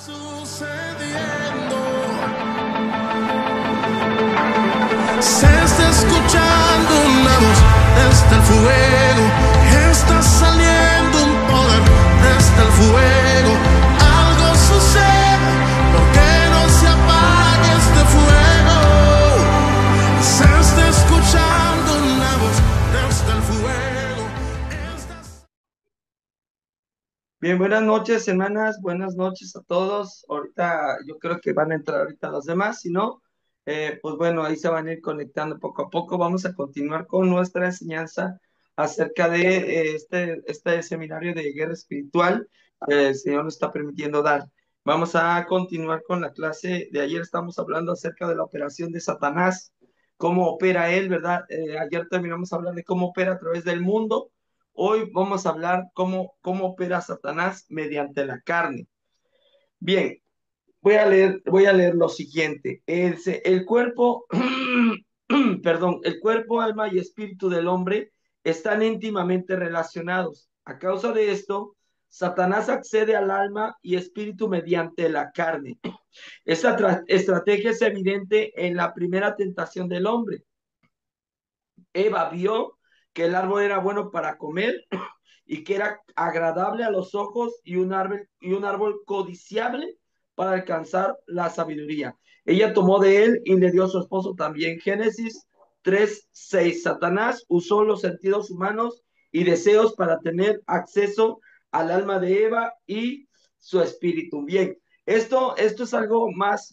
Sucediendo. Se está escuchando una voz desde el fuego, está saliendo un poder desde el fuego. Algo sucede, porque no se apague este fuego. Se está escuchando una voz desde el fuego. Bien, buenas noches, hermanas, buenas noches a todos. Ahorita yo creo que van a entrar ahorita los demás, si no, pues bueno, ahí se van a ir conectando poco a poco. Vamos a continuar con nuestra enseñanza acerca de este seminario de guerra espiritual que el Señor nos está permitiendo dar. Vamos a continuar con la clase de ayer. Estamos hablando acerca de la operación de Satanás, cómo opera él, ¿verdad? Ayer terminamos de hablar de cómo opera a través del mundo. Hoy vamos a hablar cómo opera Satanás mediante la carne. Bien, voy a leer lo siguiente. El cuerpo, perdón, el cuerpo, alma y espíritu del hombre están íntimamente relacionados. A causa de esto, Satanás accede al alma y espíritu mediante la carne. Esta estrategia es evidente en la primera tentación del hombre. Eva vio que el árbol era bueno para comer y que era agradable a los ojos y un árbol codiciable para alcanzar la sabiduría. Ella tomó de él y le dio a su esposo también. Génesis 3:6. Satanás usó los sentidos humanos y deseos para tener acceso al alma de Eva y su espíritu. Bien, esto es algo más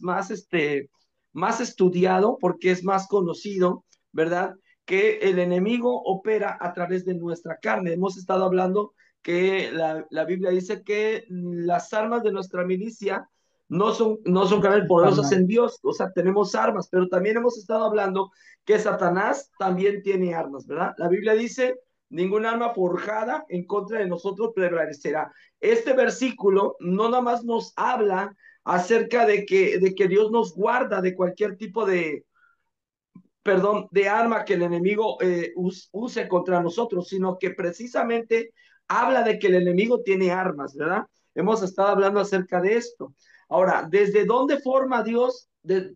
estudiado porque es más conocido, ¿verdad? Que el enemigo opera a través de nuestra carne. Hemos estado hablando que la Biblia dice que las armas de nuestra milicia no son carnales poderosas en Dios, o sea, tenemos armas, pero también hemos estado hablando que Satanás también tiene armas, ¿verdad? La Biblia dice, ninguna arma forjada en contra de nosotros prevalecerá. Este versículo no nada más nos habla acerca de que Dios nos guarda de cualquier tipo de arma que el enemigo use contra nosotros, sino que precisamente habla de que el enemigo tiene armas, ¿verdad? Hemos estado hablando acerca de esto. Ahora, ¿desde dónde forma Dios, desde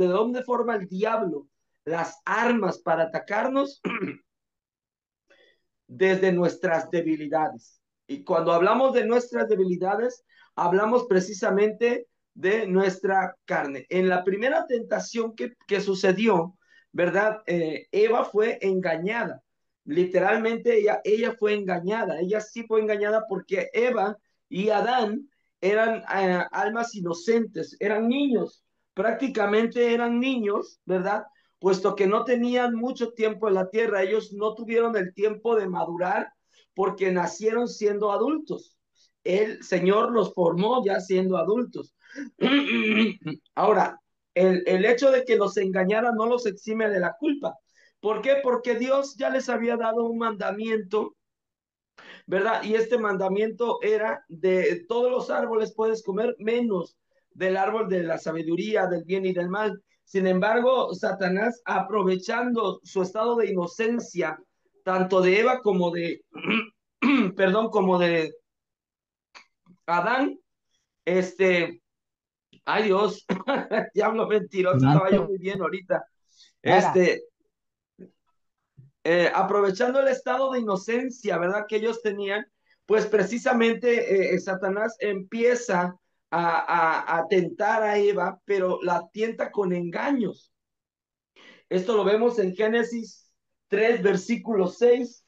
dónde forma el diablo las armas para atacarnos? Desde nuestras debilidades. Y cuando hablamos de nuestras debilidades, hablamos precisamente de nuestra carne. En la primera tentación que sucedió, ¿verdad? Eva fue engañada. Literalmente ella fue engañada. Ella sí fue engañada porque Eva y Adán eran almas inocentes, eran niños, prácticamente eran niños, ¿verdad? Puesto que no tenían mucho tiempo en la tierra, ellos no tuvieron el tiempo de madurar porque nacieron siendo adultos. El Señor los formó ya siendo adultos. Ahora, el hecho de que los engañara no los exime de la culpa. ¿Por qué? Porque Dios ya les había dado un mandamiento, ¿verdad? Y este mandamiento era de todos los árboles puedes comer menos del árbol de la sabiduría, del bien y del mal. Sin embargo, Satanás, aprovechando su estado de inocencia, tanto de Eva como de, perdón, como de Adán, este, ay Dios, diablo mentiroso, estaba yo Pronto, muy bien ahorita, era. este, aprovechando el estado de inocencia, ¿verdad? Que ellos tenían, pues precisamente Satanás empieza a tentar a Eva, pero la tienta con engaños. Esto lo vemos en Génesis 3 versículo 6.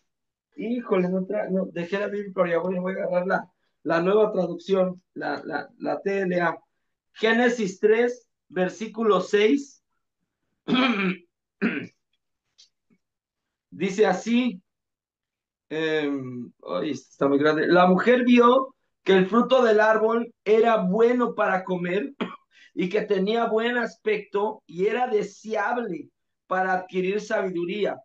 Híjole, no, dejé la Biblia, pero ya voy a agarrar la nueva traducción, la TLA. Génesis 3 versículo 6. Dice así, ay, está muy grande. La mujer vio que el fruto del árbol era bueno para comer y que tenía buen aspecto y era deseable para adquirir sabiduría.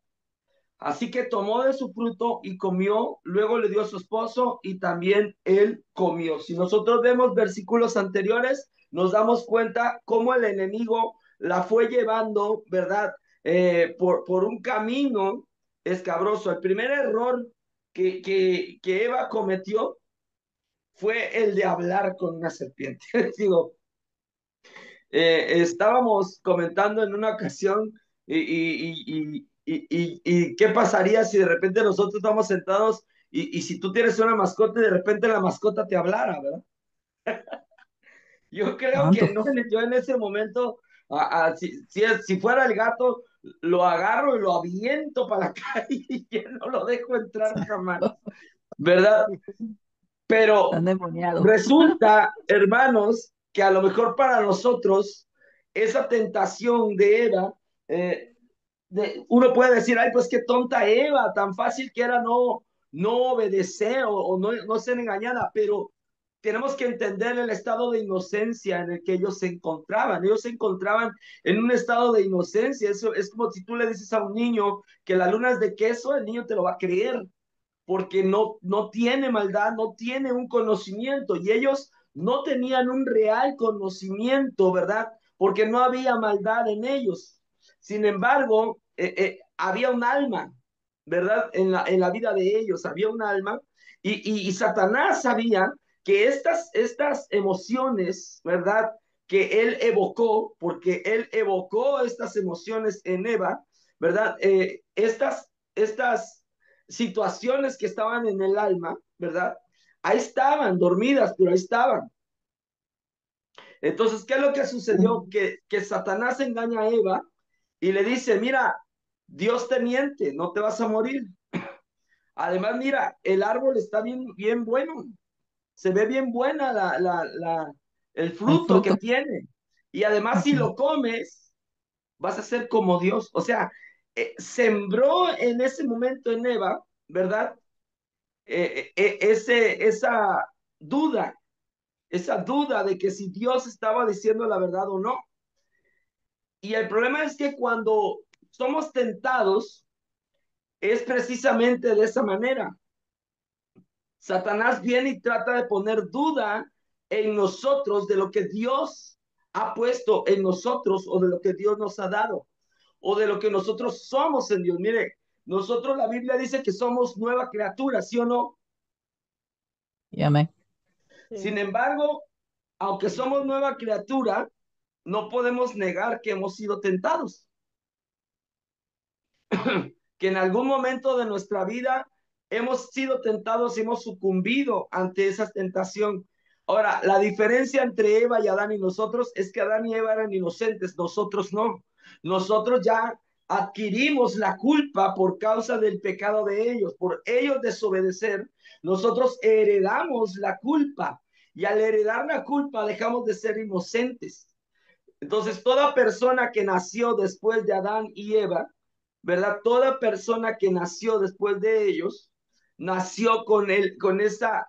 Así que tomó de su fruto y comió, luego le dio a su esposo y también él comió. Si nosotros vemos versículos anteriores, nos damos cuenta cómo el enemigo la fue llevando, ¿verdad? Por un camino escabroso. El primer error que Eva cometió fue el de hablar con una serpiente. Digo, estábamos comentando en una ocasión y qué pasaría si de repente nosotros estamos sentados y si tú tienes una mascota y de repente la mascota te hablara, ¿verdad? Yo creo que Santo. no, yo en ese momento, si fuera el gato, lo agarro y lo aviento para la calle y ya no lo dejo entrar jamás, ¿verdad? Están Pero demoniados. resulta, hermanos, que a lo mejor para nosotros esa tentación de Eva, eh, uno puede decir, ay, pues qué tonta Eva, tan fácil que era no obedecer o no ser engañada, pero tenemos que entender el estado de inocencia en el que ellos se encontraban. Ellos se encontraban en un estado de inocencia. Eso es como si tú le dices a un niño que la luna es de queso, el niño te lo va a creer porque no tiene maldad, no tiene un conocimiento y ellos no tenían un real conocimiento, ¿verdad? Porque no había maldad en ellos. Sin embargo, había un alma, ¿verdad? En la vida de ellos había un alma y Satanás sabía que estas emociones, ¿verdad? Que él evocó, porque él evocó estas emociones en Eva, ¿verdad? Estas situaciones que estaban en el alma, ¿verdad? Ahí estaban, dormidas, pero ahí estaban. Entonces, ¿qué es lo que sucedió? Que Satanás engaña a Eva y le dice, mira, Dios te miente, no te vas a morir. Además, mira, el árbol está bien bueno, se ve bien buena el El fruto que fruto. tiene. Y además, si Ujú. lo comes, vas a ser como Dios. O sea, sembró en ese momento en Eva, ¿verdad? Esa duda, esa duda de que si Dios estaba diciendo la verdad o no. Y el problema es que cuando somos tentados, es precisamente de esa manera. Satanás viene y trata de poner duda en nosotros de lo que Dios ha puesto en nosotros o de lo que Dios nos ha dado o de lo que nosotros somos en Dios. Mire, nosotros la Biblia dice que somos nueva criatura, ¿sí o no? Y amén. Sin Sí. embargo, aunque somos nueva criatura, no podemos negar que hemos sido tentados, que en algún momento de nuestra vida hemos sido tentados y hemos sucumbido ante esa tentación. Ahora, la diferencia entre Eva y Adán y nosotros es que Adán y Eva eran inocentes, nosotros no. Nosotros ya adquirimos la culpa por causa del pecado de ellos, por ellos desobedecer, nosotros heredamos la culpa y al heredar la culpa dejamos de ser inocentes. Entonces, toda persona que nació después de Adán y Eva, ¿verdad? Toda persona que nació después de ellos, nació con esa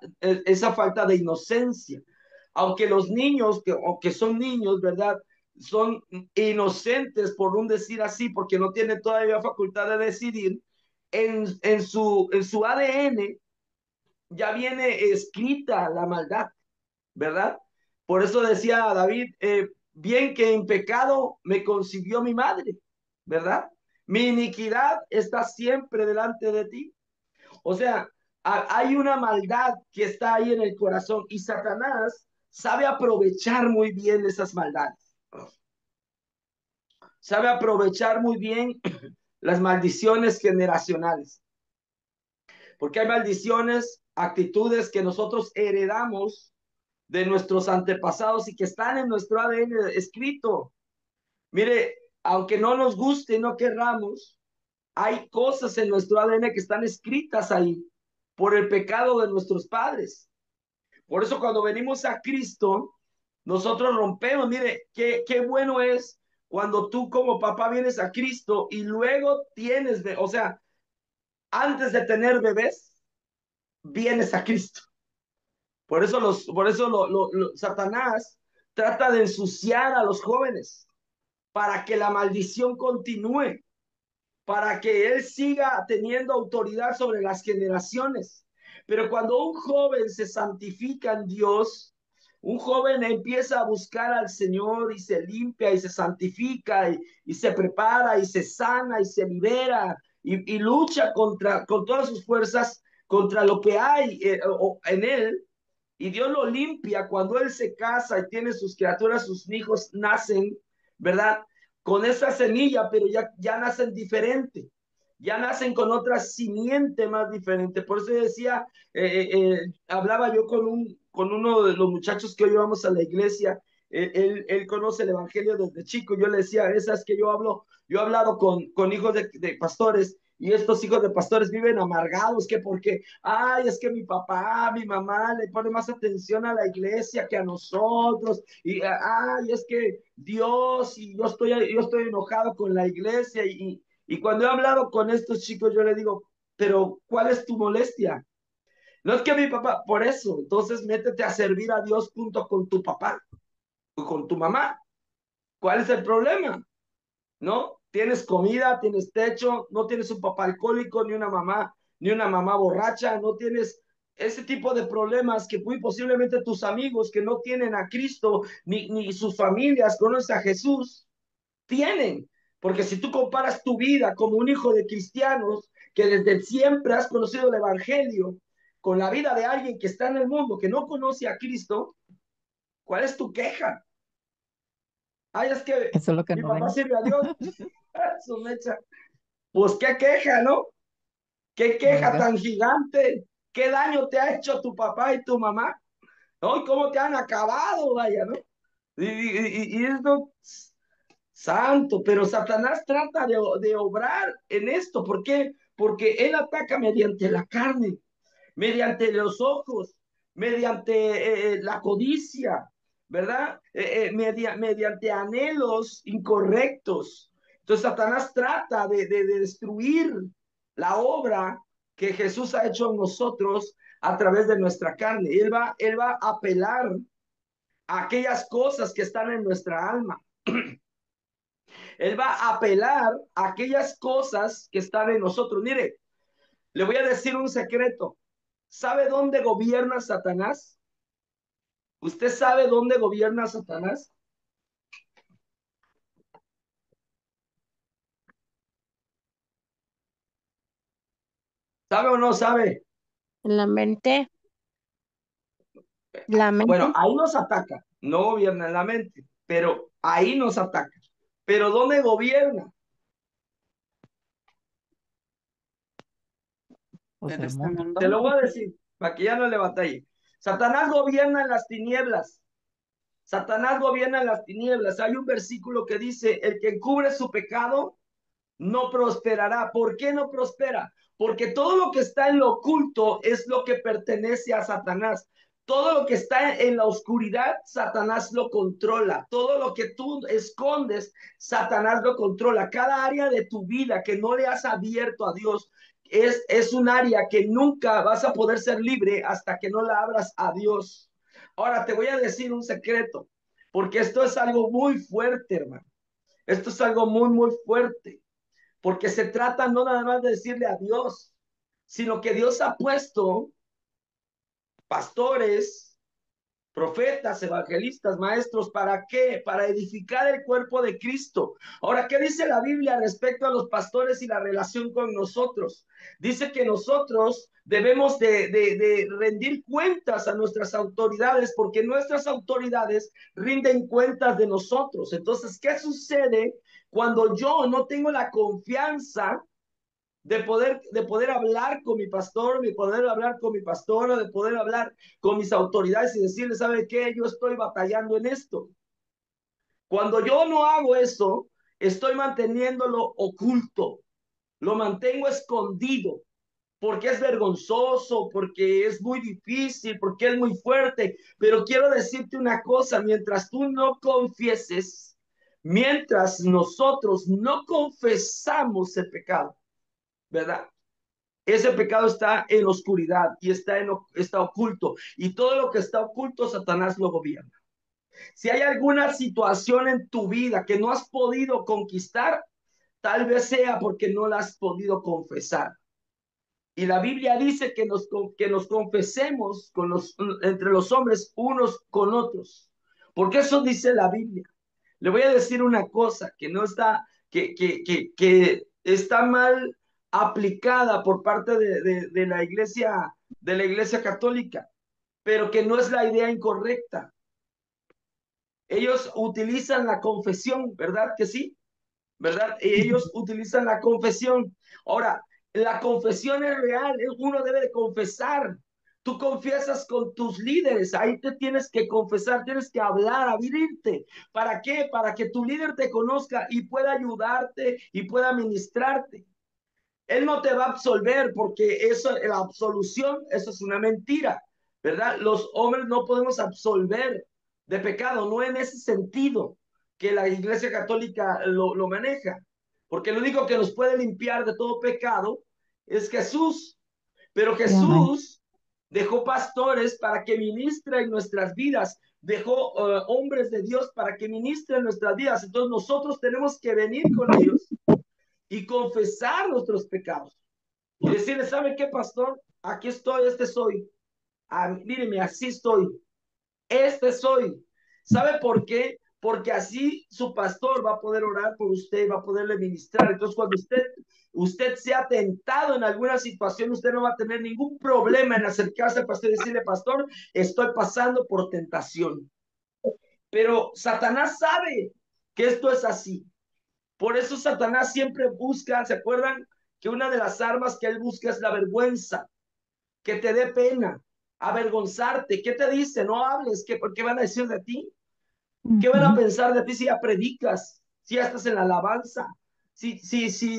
falta de inocencia. Aunque los niños, que son niños, ¿verdad? Son inocentes, por un decir así, porque no tienen todavía facultad de decidir, en su ADN ya viene escrita la maldad, ¿verdad? Por eso decía David, bien que en pecado me concibió mi madre, ¿verdad? Mi iniquidad está siempre delante de ti. O sea, hay una maldad que está ahí en el corazón y Satanás sabe aprovechar muy bien esas maldades. Sabe aprovechar muy bien las maldiciones generacionales. Porque hay maldiciones, actitudes que nosotros heredamos de nuestros antepasados y que están en nuestro ADN escrito. Mire, aunque no nos guste y no querramos, hay cosas en nuestro ADN que están escritas ahí por el pecado de nuestros padres. Por eso cuando venimos a Cristo, nosotros rompemos. Mire, qué bueno es cuando tú como papá vienes a Cristo y luego tienes, o sea, antes de tener bebés, vienes a Cristo. Por eso Satanás trata de ensuciar a los jóvenes para que la maldición continúe, para que él siga teniendo autoridad sobre las generaciones. Pero cuando un joven se santifica en Dios, un joven empieza a buscar al Señor y se limpia y se santifica y se prepara y se sana y se libera y lucha con todas sus fuerzas contra lo que hay en él. y Dios lo limpia cuando Él se casa y tiene sus criaturas, sus hijos nacen, ¿verdad? Con esa semilla, pero ya nacen diferente, ya nacen con otra simiente más diferente. Por eso decía, hablaba yo con uno de los muchachos que hoy vamos a la iglesia. Él conoce el evangelio desde chico. Yo le decía, esas que yo he hablado con hijos de pastores, y estos hijos de pastores viven amargados, que porque, ay, es que mi papá, mi mamá le pone más atención a la iglesia que a nosotros, y ay, es que Dios, y yo estoy enojado con la iglesia, y cuando he hablado con estos chicos, yo le digo, pero ¿cuál es tu molestia? No es que mi papá, por eso, entonces métete a servir a Dios junto con tu papá o con tu mamá. ¿Cuál es el problema? ¿No? Tienes comida, tienes techo, no tienes un papá alcohólico, ni una mamá borracha, no tienes ese tipo de problemas que muy posiblemente tus amigos que no tienen a Cristo, ni sus familias conocen a Jesús, tienen. Porque si tú comparas tu vida como un hijo de cristianos, que desde siempre has conocido el Evangelio, con la vida de alguien que está en el mundo, que no conoce a Cristo, ¿cuál es tu queja? Ay, es que Eso es lo que mi no papá ven. sirve a Dios. Su mecha. Pues qué queja, ¿no? Qué queja ¿Verdad? tan gigante. ¿Qué daño te ha hecho tu papá y tu mamá? ¿No? ¿Y cómo te han acabado, vaya, ¿no? Y esto, santo, pero Satanás trata de obrar en esto. ¿Por qué? Porque él ataca mediante la carne, mediante los ojos, mediante la codicia, ¿verdad? Mediante anhelos incorrectos. Entonces Satanás trata de destruir la obra que Jesús ha hecho en nosotros a través de nuestra carne. Él va a apelar a aquellas cosas que están en nuestra alma. Él va a apelar a aquellas cosas que están en nosotros. Mire, le voy a decir un secreto. ¿Sabe dónde gobierna Satanás? ¿Usted sabe dónde gobierna Satanás? ¿Sabe o no sabe? La mente, la Bueno, mente, ahí nos ataca. No gobierna en la mente, pero ahí nos ataca. Pero ¿dónde gobierna? Pues en el este mundo. Te mundo. lo voy a decir para que ya no le batalle. Satanás gobierna en las tinieblas. Satanás gobierna en las tinieblas. Hay un versículo que dice, el que encubre su pecado no prosperará. ¿Por qué no prospera? Porque todo lo que está en lo oculto es lo que pertenece a Satanás. Todo lo que está en la oscuridad, Satanás lo controla. Todo lo que tú escondes, Satanás lo controla. Cada área de tu vida que no le has abierto a Dios es un área que nunca vas a poder ser libre hasta que no la abras a Dios. Ahora te voy a decir un secreto, porque esto es algo muy fuerte, hermano. Esto es algo muy, muy fuerte, porque se trata no nada más de decirle a Dios, sino que Dios ha puesto pastores, profetas, evangelistas, maestros, ¿para qué? Para edificar el cuerpo de Cristo. Ahora, ¿qué dice la Biblia respecto a los pastores y la relación con nosotros? Dice que nosotros debemos de rendir cuentas a nuestras autoridades, porque nuestras autoridades rinden cuentas de nosotros. Entonces, ¿qué sucede cuando yo no tengo la confianza de poder hablar con mi pastor, de poder hablar con mi pastora, de poder hablar con mis autoridades y decirle, ¿sabe qué? Yo estoy batallando en esto. Cuando yo no hago eso, estoy manteniéndolo oculto, lo mantengo escondido, porque es vergonzoso, porque es muy difícil, porque es muy fuerte. Pero quiero decirte una cosa, mientras tú no confieses, mientras nosotros no confesamos el pecado, ¿verdad? Ese pecado está en la oscuridad y está oculto. Y todo lo que está oculto, Satanás lo gobierna. Si hay alguna situación en tu vida que no has podido conquistar, tal vez sea porque no la has podido confesar. Y la Biblia dice que nos confesemos entre los hombres unos con otros. Porque eso dice la Biblia. Le voy a decir una cosa que no está, que está mal aplicada por parte de la iglesia católica. pero que no es la idea incorrecta. Ellos utilizan la confesión, ¿verdad que sí? ¿Verdad? Ellos utilizan la confesión. Ahora, la confesión es real, uno debe de confesar. Tú confiesas con tus líderes, ahí te tienes que confesar, tienes que hablar, abrirte. ¿Para qué? Para que tu líder te conozca y pueda ayudarte y pueda ministrarte. Él no te va a absolver porque eso, la absolución, eso es una mentira, ¿verdad? Los hombres no podemos absolver de pecado, no en ese sentido que la Iglesia Católica lo maneja, porque lo único que nos puede limpiar de todo pecado es Jesús, pero Sí, amén. Jesús dejó pastores para que ministren nuestras vidas, dejó hombres de Dios para que ministren nuestras vidas, entonces nosotros tenemos que venir con ellos y confesar nuestros pecados. Y decirle, ¿sabe qué, pastor? Aquí estoy, este soy. Míreme, así estoy. Este soy. ¿Sabe por qué? Porque así su pastor va a poder orar por usted, va a poderle ministrar. Entonces, cuando usted sea tentado en alguna situación, usted no va a tener ningún problema en acercarse al pastor y decirle, pastor, estoy pasando por tentación. Pero Satanás sabe que esto es así. Por eso Satanás siempre busca, ¿se acuerdan? Que una de las armas que él busca es la vergüenza, que te dé pena, avergonzarte. ¿Qué te dice? No hables, ¿por qué van a decir de ti? ¿Qué van a Ujú. pensar de ti si ya predicas, si ya estás en la alabanza, si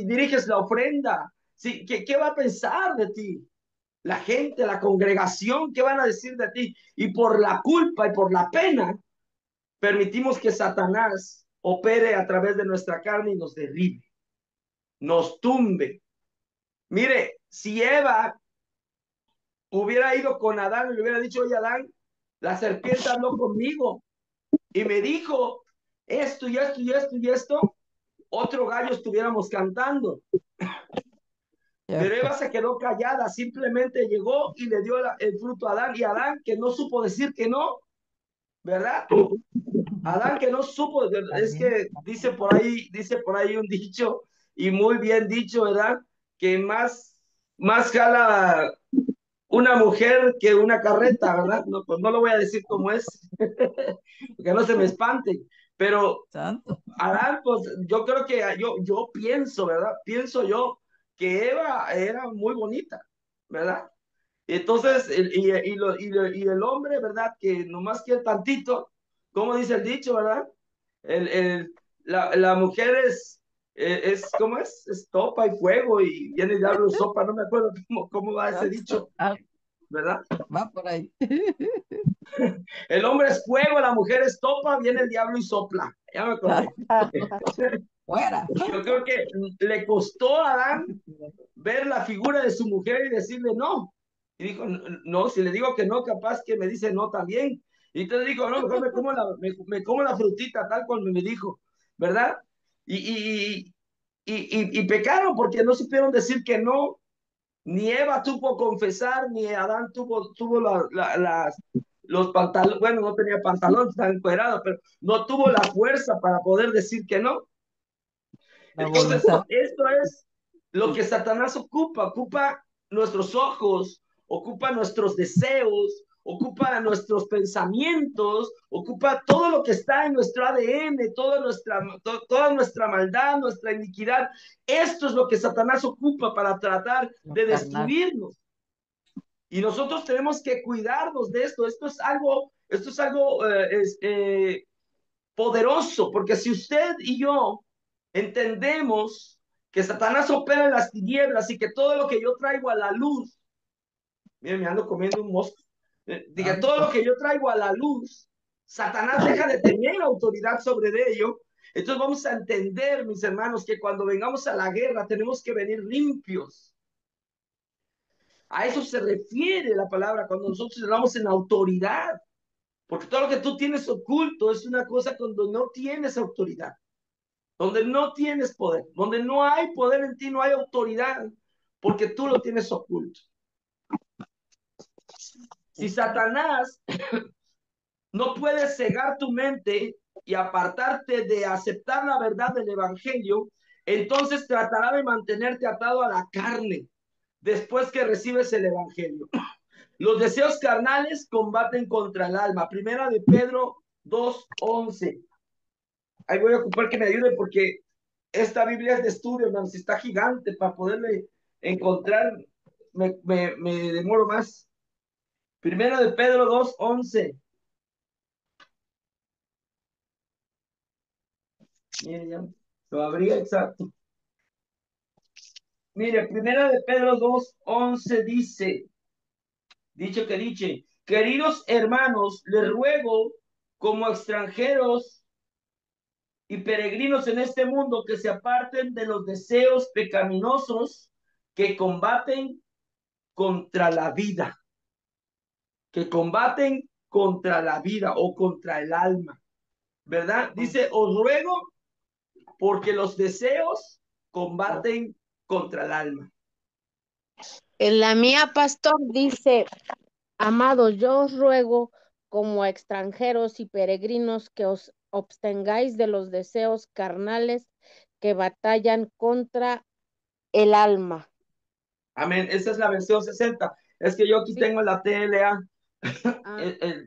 diriges la ofrenda? ¿Qué va a pensar de ti? La gente, la congregación, ¿qué van a decir de ti? Y por la culpa y por la pena, permitimos que Satanás opere a través de nuestra carne y nos derribe, nos tumbe. Mire, si Eva hubiera ido con Adán y le hubiera dicho, oye, Adán, la serpiente habló conmigo y me dijo esto y esto y esto y esto, otro gallo estuviéramos cantando. Pero Eva Cierto. se quedó callada, simplemente llegó y le dio el fruto a Adán, y Adán que no supo decir que no, ¿verdad? Ujú. Adán que no supo, es También. que dice por ahí un dicho, y muy bien dicho, ¿verdad? Que más jala una mujer que una carreta, ¿verdad? No, pues no lo voy a decir como es, que no se me espante, pero Santo. Adán, pues yo creo que yo pienso, ¿verdad? Pienso yo que Eva era muy bonita, ¿verdad? Entonces, y el hombre, ¿verdad? Que nomás quiere tantito, como dice el dicho, ¿verdad? El, el, la mujer ¿cómo es? Es topa y fuego y viene el diablo y sopa, no me acuerdo cómo va ese Santo. dicho, Ah, ¿verdad? va por ahí. El hombre es fuego, la mujer es topa, viene el diablo y sopla. Ya me acordé. Fuera. Yo creo que le costó a Adán ver la figura de su mujer y decirle no. Y dijo, no, si le digo que no, capaz que me dice no también. Y entonces dijo, no, mejor me como la frutita tal cual me dijo, ¿verdad? Y, y, y pecaron porque no supieron decir que no. Ni Eva tuvo confesar, ni Adán tuvo los pantalones, bueno, no tenía pantalones, estaba encuadrado, pero no tuvo la fuerza para poder decir que no. La Entonces, voluntad. esto es lo que Satanás ocupa nuestros ojos, ocupa nuestros deseos, ocupa nuestros pensamientos, ocupa todo lo que está en nuestro ADN, toda nuestra maldad, nuestra iniquidad. Esto es lo que Satanás ocupa para tratar Lo de carnal. destruirnos. Y nosotros tenemos que cuidarnos de esto. Esto es algo poderoso, porque si usted y yo entendemos que Satanás opera en las tinieblas y que todo lo que yo traigo a la luz, miren, me ando comiendo un mosco, que todo lo Santo. que yo traigo a la luz, Satanás deja de tener autoridad sobre ello. Entonces vamos a entender, mis hermanos, que cuando vengamos a la guerra tenemos que venir limpios. A eso se refiere la palabra cuando nosotros hablamos en autoridad. Porque todo lo que tú tienes oculto es una cosa cuando no tienes autoridad, donde no tienes poder, donde no hay poder en ti, no hay autoridad, porque tú lo tienes oculto. Si Satanás no puede cegar tu mente y apartarte de aceptar la verdad del evangelio, entonces tratará de mantenerte atado a la carne después que recibes el evangelio. Los deseos carnales combaten contra el alma. Primera de Pedro 2:11. Ahí voy a ocupar que me ayude porque esta Biblia es de estudio, hermanos. Está gigante para poderle encontrar. Me demoro más. Primera de Pedro 2:11. Mire, ya lo abrí exacto. Mire, primera de Pedro 2:11 dice, queridos hermanos, les ruego como extranjeros y peregrinos en este mundo que se aparten de los deseos pecaminosos que combaten contra la vida, o contra el alma, ¿verdad? Dice, os ruego porque los deseos combaten contra el alma. En la mía, pastor, dice, amados, yo os ruego como extranjeros y peregrinos que os abstengáis de los deseos carnales que batallan contra el alma. Amén. Esa es la versión 60. Es que yo aquí Sí. tengo la TLA. Ah,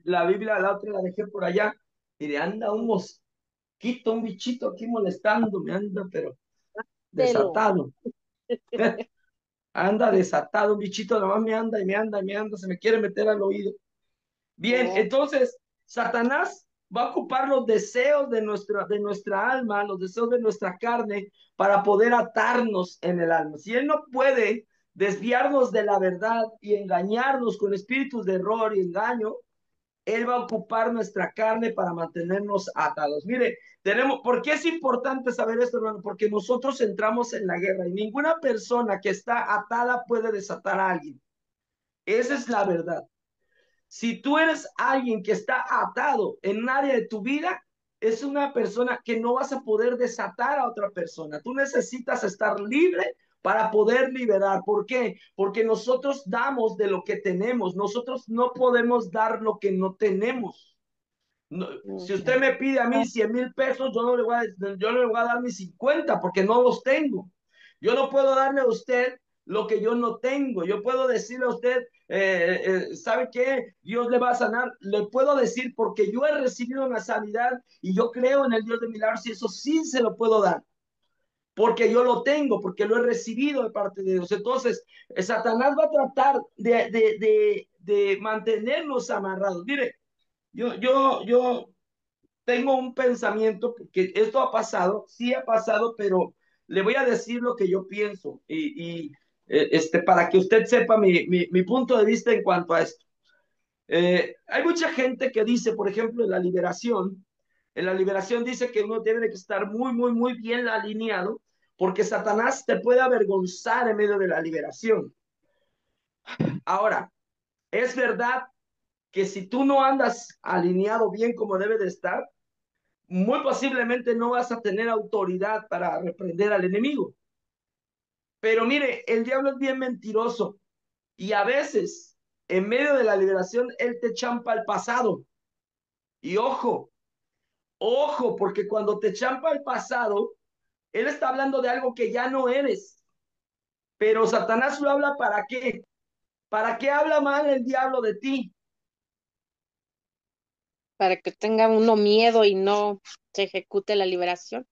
La Biblia, la otra la dejé por allá. Y le anda un mosquito, un bichito aquí molestando, me anda, pero telo. desatado. Anda desatado, un bichito nomás me anda y me anda y me anda, se me quiere meter al oído. Bien, Oh, entonces, Satanás va a ocupar los deseos de nuestra alma, los deseos de nuestra carne, para poder atarnos en el alma. Si él no puede desviarnos de la verdad y engañarnos con espíritus de error y engaño, él va a ocupar nuestra carne para mantenernos atados. Mire, ¿por qué es importante saber esto, hermano? Porque nosotros entramos en la guerra y ninguna persona que está atada puede desatar a alguien. Esa es la verdad. Si tú eres alguien que está atado en un área de tu vida, es una persona que no vas a poder desatar a otra persona. Tú necesitas estar libre para poder liberar. ¿Por qué? Porque nosotros damos de lo que tenemos. Nosotros no podemos dar lo que no tenemos. No, si usted me pide a mí 100,000 pesos, yo no le voy a dar ni 50 porque no los tengo. Yo no puedo darle a usted lo que yo no tengo. Yo puedo decirle a usted, ¿sabe qué? Dios le va a sanar. Le puedo decir porque yo he recibido una sanidad y yo creo en el Dios de milagros y eso sí se lo puedo dar. Porque yo lo tengo, porque lo he recibido de parte de Dios. Entonces, Satanás va a tratar de mantenernos amarrados. Mire, yo tengo un pensamiento, porque esto ha pasado, sí ha pasado, pero le voy a decir lo que yo pienso para que usted sepa mi punto de vista en cuanto a esto. Hay mucha gente que dice, por ejemplo, en la liberación dice que uno debe de estar muy, muy, muy bien alineado, porque Satanás te puede avergonzar en medio de la liberación. Ahora, es verdad que si tú no andas alineado bien como debe de estar, muy posiblemente no vas a tener autoridad para reprender al enemigo. Pero mire, el diablo es bien mentiroso y a veces, en medio de la liberación, él te champa el pasado. Y ojo, porque cuando te champa el pasado, él está hablando de algo que ya no eres. Pero Satanás lo habla ¿para qué? ¿Para qué habla mal el diablo de ti? para que tenga uno miedo y no se ejecute la liberación.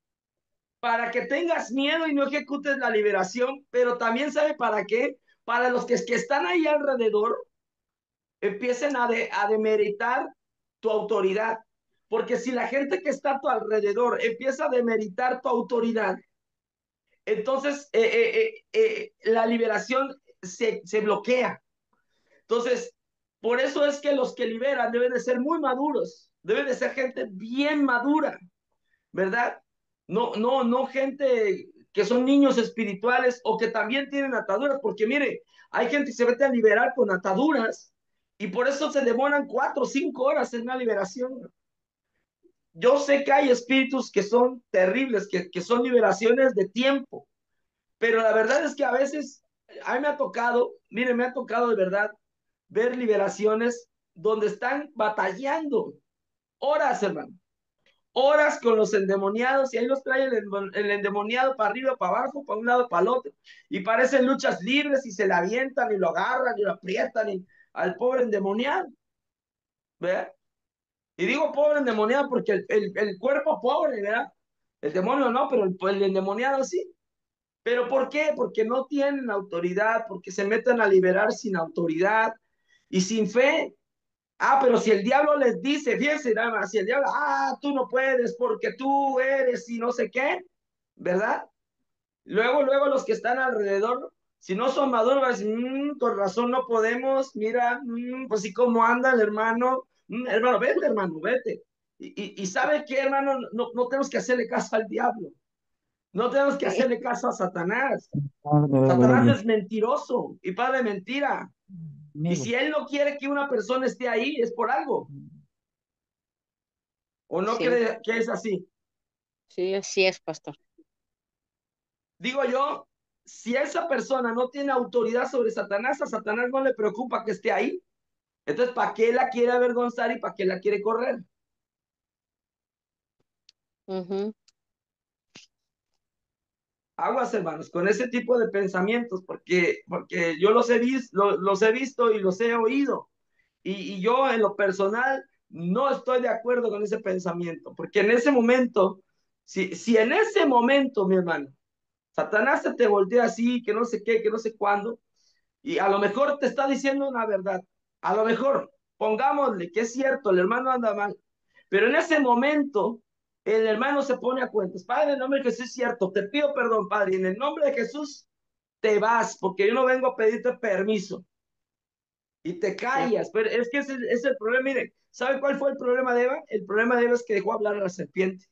Para que tengas miedo y no ejecutes la liberación, pero también sabe para qué, para los que están ahí alrededor, empiecen a demeritar tu autoridad. Porque si la gente que está a tu alrededor empieza a demeritar tu autoridad, entonces la liberación se bloquea. Entonces, por eso es que los que liberan deben de ser muy maduros, deben de ser gente bien madura, ¿verdad? No gente que son niños espirituales o que también tienen ataduras, porque mire, hay gente que se mete a liberar con ataduras y por eso se demoran 4 o 5 horas en una liberación. Yo sé que hay espíritus que son terribles, que son liberaciones de tiempo, pero la verdad es que a veces a mí me ha tocado, mire, me ha tocado de verdad ver liberaciones donde están batallando horas, hermano, horas con los endemoniados y ahí los trae el endemoniado para arriba, para abajo, para un lado, para el otro. Y parecen luchas libres y se le avientan y lo agarran y lo aprietan. al pobre endemoniado, ¿verdad? Y digo pobre endemoniado porque el cuerpo pobre, ¿verdad? El demonio no, pero el endemoniado sí. ¿Pero por qué? Porque no tienen autoridad, porque se meten a liberar sin autoridad y sin fe. Pero si el diablo les dice, fíjense, nada más, si el diablo, tú no puedes porque tú eres y no sé qué, ¿verdad? Luego los que están alrededor, si no son maduros, van a decir, con razón no podemos, mira, pues sí, cómo anda el hermano, hermano, vete. Y ¿sabe qué, hermano? No tenemos que hacerle caso al diablo, no tenemos que Sí, hacerle caso a Satanás. Satanás es mentiroso y padre de mentira. Y Amigo. si él no quiere que una persona esté ahí, es por algo. ¿O no sí, cree que es así? sí, así es, pastor. Digo yo, si esa persona no tiene autoridad sobre Satanás, a Satanás no le preocupa que esté ahí. Entonces, ¿para qué la quiere avergonzar y para qué la quiere correr? Ujú. Aguas, hermanos, con ese tipo de pensamientos, porque yo los he visto y los he oído. Y yo en lo personal no estoy de acuerdo con ese pensamiento, porque en ese momento, si en ese momento, mi hermano, Satanás se te voltea así, que no sé qué, que no sé cuándo, y a lo mejor te está diciendo una verdad, a lo mejor, pongámosle que es cierto, el hermano anda mal, pero en ese momento el hermano se pone a cuentas, Padre, en el nombre de Jesús es cierto, te pido perdón, Padre, y en el nombre de Jesús te vas, porque yo no vengo a pedirte permiso, y te Sí. callas, pero es que ese es el problema, mire, ¿sabe cuál fue el problema de Eva? El problema de Eva es que dejó hablar a la serpiente.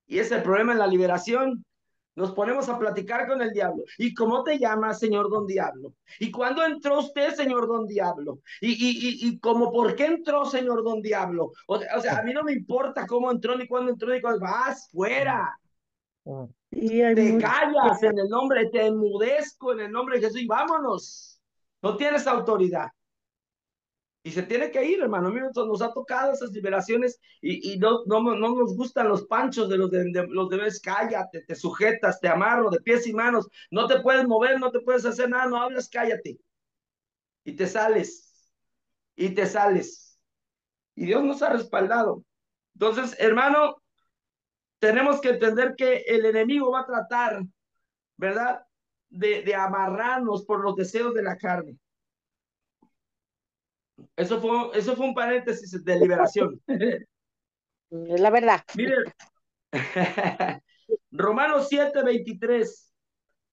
Y es el problema en la liberación. Nos ponemos a platicar con el diablo. ¿Y cómo te llamas, señor don Diablo? ¿Y cuándo entró usted, señor don Diablo? ¿Y cómo por qué entró, señor don Diablo? A mí no me importa cómo entró, ni cuándo entró, ni cuándo. Vas fuera. Y hay Te mucho. callas en el nombre, te enmudezco en el nombre de Jesús y vámonos. No tienes autoridad. Y se tiene que ir, hermano. A mí nos ha tocado esas liberaciones y no nos gustan los panchos de los de cállate, te sujetas, te amarro de pies y manos, no te puedes mover, no te puedes hacer nada, no hablas, cállate. Y te sales, y te sales. Y Dios nos ha respaldado. Entonces, hermano, tenemos que entender que el enemigo va a tratar, ¿verdad? De amarrarnos por los deseos de la carne. Eso fue un paréntesis de liberación. Es la verdad. Miren, Romanos 7:23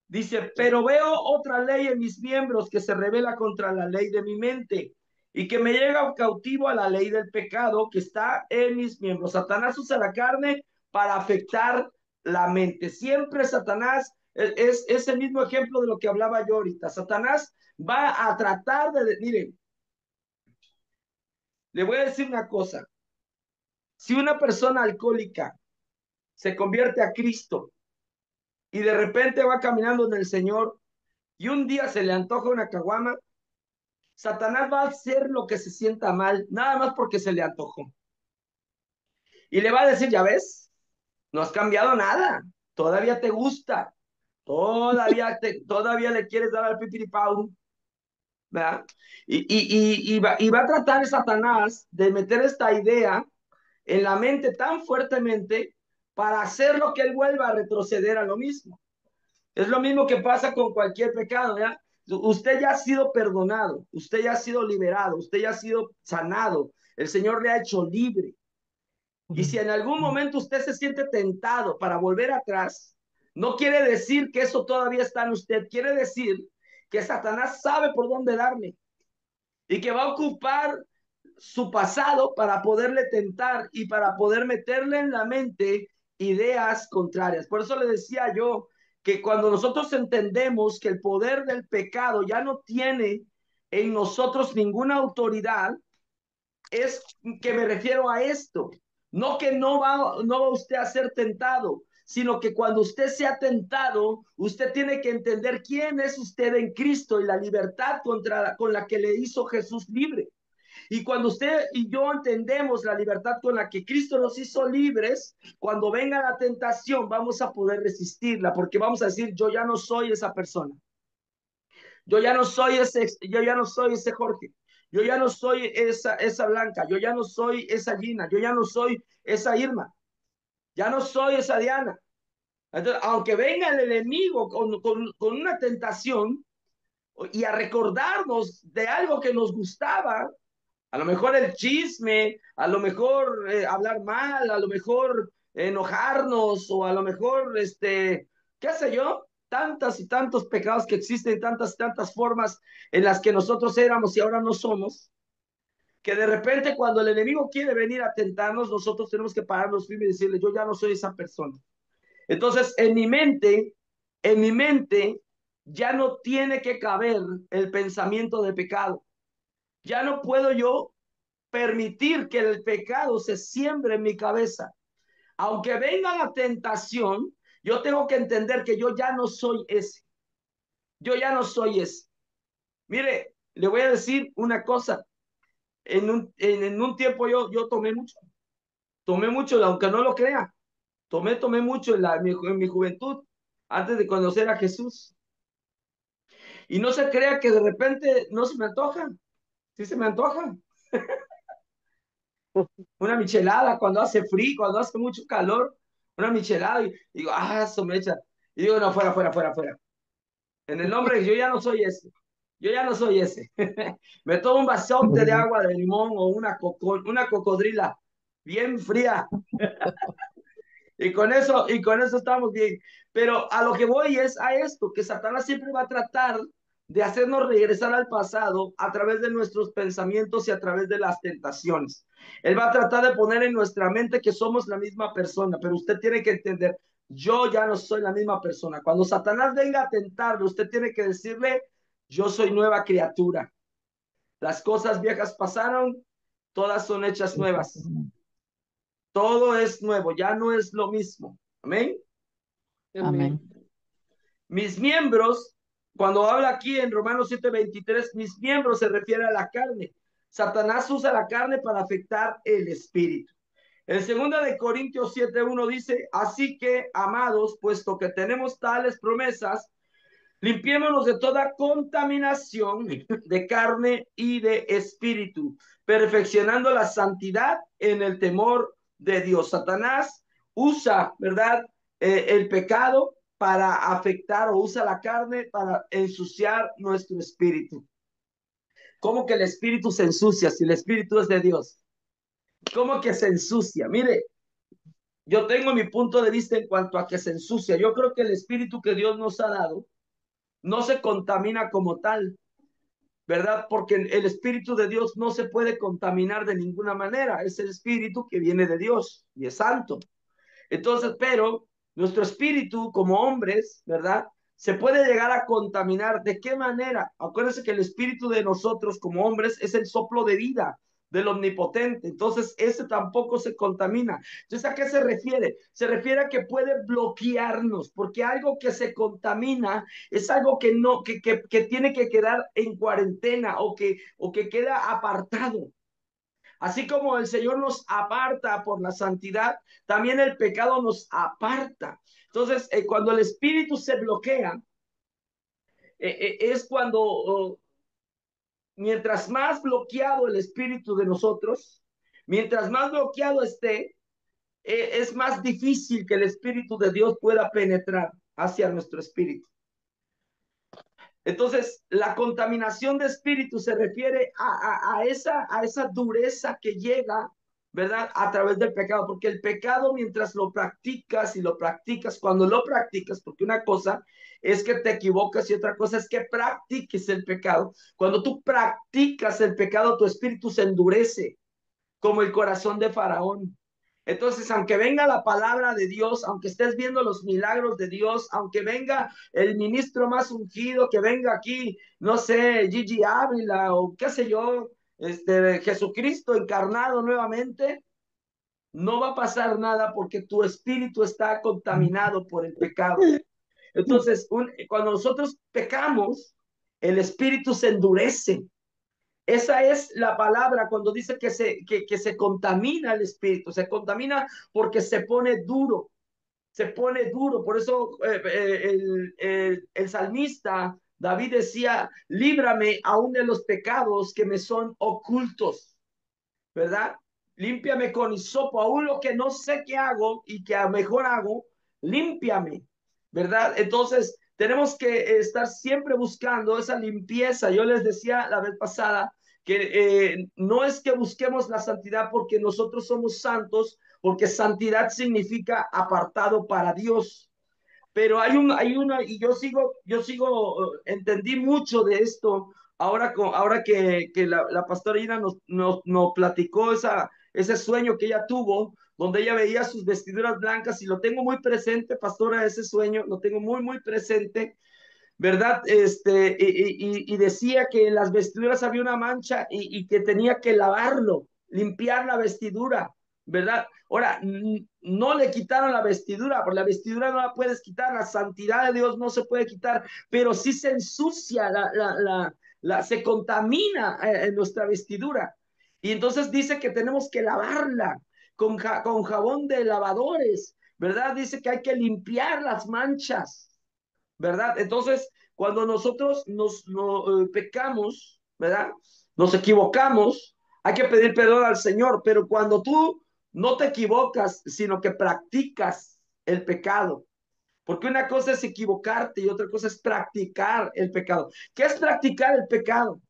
dice, pero veo otra ley en mis miembros que se revela contra la ley de mi mente y que me llega cautivo a la ley del pecado que está en mis miembros. Satanás usa la carne para afectar la mente. Siempre Satanás es el mismo ejemplo de lo que hablaba yo ahorita. Satanás va a tratar miren, le voy a decir una cosa. Si una persona alcohólica se convierte a Cristo y de repente va caminando en el Señor y un día se le antoja una caguama, Satanás va a hacer lo que se sienta mal, nada más porque se le antojó. Y le va a decir, ya ves, no has cambiado nada, todavía te gusta, todavía le quieres dar al pipiripau, ¿verdad? Y va a tratar Satanás de meter esta idea en la mente tan fuertemente para hacer lo que él vuelva a retroceder a lo mismo. Es lo mismo que pasa con cualquier pecado, ¿ya? Usted ya ha sido perdonado, usted ya ha sido liberado, usted ya ha sido sanado, el Señor le ha hecho libre. Y si en algún momento usted se siente tentado para volver atrás, no quiere decir que eso todavía está en usted, quiere decir que Satanás sabe por dónde darle y que va a ocupar su pasado para poderle tentar y para poder meterle en la mente ideas contrarias. Por eso le decía yo que cuando nosotros entendemos que el poder del pecado ya no tiene en nosotros ninguna autoridad, es que me refiero a esto. No que no va usted a ser tentado, sino que cuando usted sea tentado, usted tiene que entender quién es usted en Cristo y la libertad con la que le hizo Jesús libre. Y cuando usted y yo entendemos la libertad con la que Cristo nos hizo libres, cuando venga la tentación vamos a poder resistirla, porque vamos a decir, yo ya no soy esa persona. Yo ya no soy ese Jorge. Yo ya no soy esa Blanca, yo ya no soy esa Gina, yo ya no soy esa Irma, ya no soy esa Diana. Entonces, aunque venga el enemigo con una tentación y a recordarnos de algo que nos gustaba, a lo mejor el chisme, a lo mejor hablar mal, a lo mejor enojarnos o a lo mejor, qué sé yo, tantas y tantos pecados que existen, tantas y tantas formas en las que nosotros éramos y ahora no somos, que de repente cuando el enemigo quiere venir a tentarnos, nosotros tenemos que pararnos firmes y decirle, yo ya no soy esa persona. Entonces, en mi mente ya no tiene que caber el pensamiento de pecado. Ya no puedo yo permitir que el pecado se siembre en mi cabeza. Aunque venga la tentación, yo tengo que entender que yo ya no soy ese. Yo ya no soy ese. Mire, le voy a decir una cosa. En un tiempo yo tomé mucho, aunque no lo crea. Tomé mucho en mi juventud, antes de conocer a Jesús. Y no se crea que de repente no se me antoja. Sí se me antoja. Una michelada cuando hace frío, cuando hace mucho calor, una michelada y digo, eso me echa. Y digo, no, fuera, fuera, fuera, fuera. En el nombre de yo ya no soy ese. Yo ya no soy ese. Me tomo un vasote de agua de limón o una cocodrila bien fría. Y con eso estamos bien. Pero a lo que voy es a esto, que Satanás siempre va a tratar de hacernos regresar al pasado a través de nuestros pensamientos y a través de las tentaciones. Él va a tratar de poner en nuestra mente que somos la misma persona, pero usted tiene que entender, yo ya no soy la misma persona. Cuando Satanás venga a tentarle, usted tiene que decirle, yo soy nueva criatura. Las cosas viejas pasaron, todas son hechas nuevas. Todo es nuevo, ya no es lo mismo. Amén. Amén. Mis miembros, cuando habla aquí en Romanos 7:23, mis miembros se refiere a la carne. Satanás usa la carne para afectar el espíritu. En 2 Corintios 7:1 dice, así que, amados, puesto que tenemos tales promesas, limpiémonos de toda contaminación de carne y de espíritu, perfeccionando la santidad en el temor de Dios. Satanás usa, ¿verdad? El pecado para afectar o usa la carne para ensuciar nuestro espíritu. ¿Cómo que el espíritu se ensucia si el espíritu es de Dios? ¿Cómo que se ensucia? Mire, yo tengo mi punto de vista en cuanto a que se ensucia. Yo creo que el espíritu que Dios nos ha dado no se contamina como tal, ¿verdad? Porque el Espíritu de Dios no se puede contaminar de ninguna manera. Es el Espíritu que viene de Dios y es santo. Entonces, pero nuestro espíritu como hombres, ¿verdad? Se puede llegar a contaminar. ¿De qué manera? Acuérdense que el espíritu de nosotros como hombres es el soplo de vida del omnipotente. Entonces, ese tampoco se contamina. Entonces, ¿a qué se refiere? Se refiere a que puede bloquearnos, porque algo que se contamina es algo que no, que tiene que quedar en cuarentena o que queda apartado. Así como el Señor nos aparta por la santidad, también el pecado nos aparta. Entonces, cuando el espíritu se bloquea, es cuando, mientras más bloqueado el espíritu de nosotros, mientras más bloqueado esté, es más difícil que el espíritu de Dios pueda penetrar hacia nuestro espíritu. Entonces, la contaminación de espíritu se refiere a esa dureza que llega, ¿verdad? A través del pecado, porque el pecado mientras lo practicas y lo practicas, cuando lo practicas, porque una cosa es que te equivocas y otra cosa es que practiques el pecado. Cuando tú practicas el pecado, tu espíritu se endurece como el corazón de Faraón. Entonces, aunque venga la palabra de Dios, aunque estés viendo los milagros de Dios, aunque venga el ministro más ungido, que venga aquí, no sé, Gigi Ávila o qué sé yo, Jesucristo encarnado nuevamente, no va a pasar nada porque tu espíritu está contaminado por el pecado. Entonces, cuando nosotros pecamos, el espíritu se endurece. Esa es la palabra cuando dice que se contamina el espíritu, se contamina porque se pone duro, se pone duro. Por eso el salmista David decía, líbrame aún de los pecados que me son ocultos, ¿verdad? Límpiame con hisopo, aún lo que no sé qué hago y que a lo mejor hago, límpiame, ¿verdad? Entonces, tenemos que estar siempre buscando esa limpieza. Yo les decía la vez pasada que no es que busquemos la santidad porque nosotros somos santos, porque santidad significa apartado para Dios. Pero hay una, y entendí mucho de esto ahora que la pastora Ina nos platicó ese sueño que ella tuvo, donde ella veía sus vestiduras blancas, y lo tengo muy presente, pastora, ese sueño, lo tengo muy, muy presente, ¿verdad? Y decía que en las vestiduras había una mancha y que tenía que lavarlo, limpiar la vestidura, ¿verdad? Ahora, no le quitaron la vestidura, porque la vestidura no la puedes quitar, la santidad de Dios no se puede quitar, pero sí se ensucia, se contamina en nuestra vestidura. Y entonces dice que tenemos que lavarla con jabón de lavadores, ¿verdad? Dice que hay que limpiar las manchas, ¿verdad? Entonces, cuando nosotros pecamos, ¿verdad? Nos equivocamos, hay que pedir perdón al Señor, pero cuando tú no te equivocas, sino que practicas el pecado, porque una cosa es equivocarte y otra cosa es practicar el pecado. ¿Qué es practicar el pecado?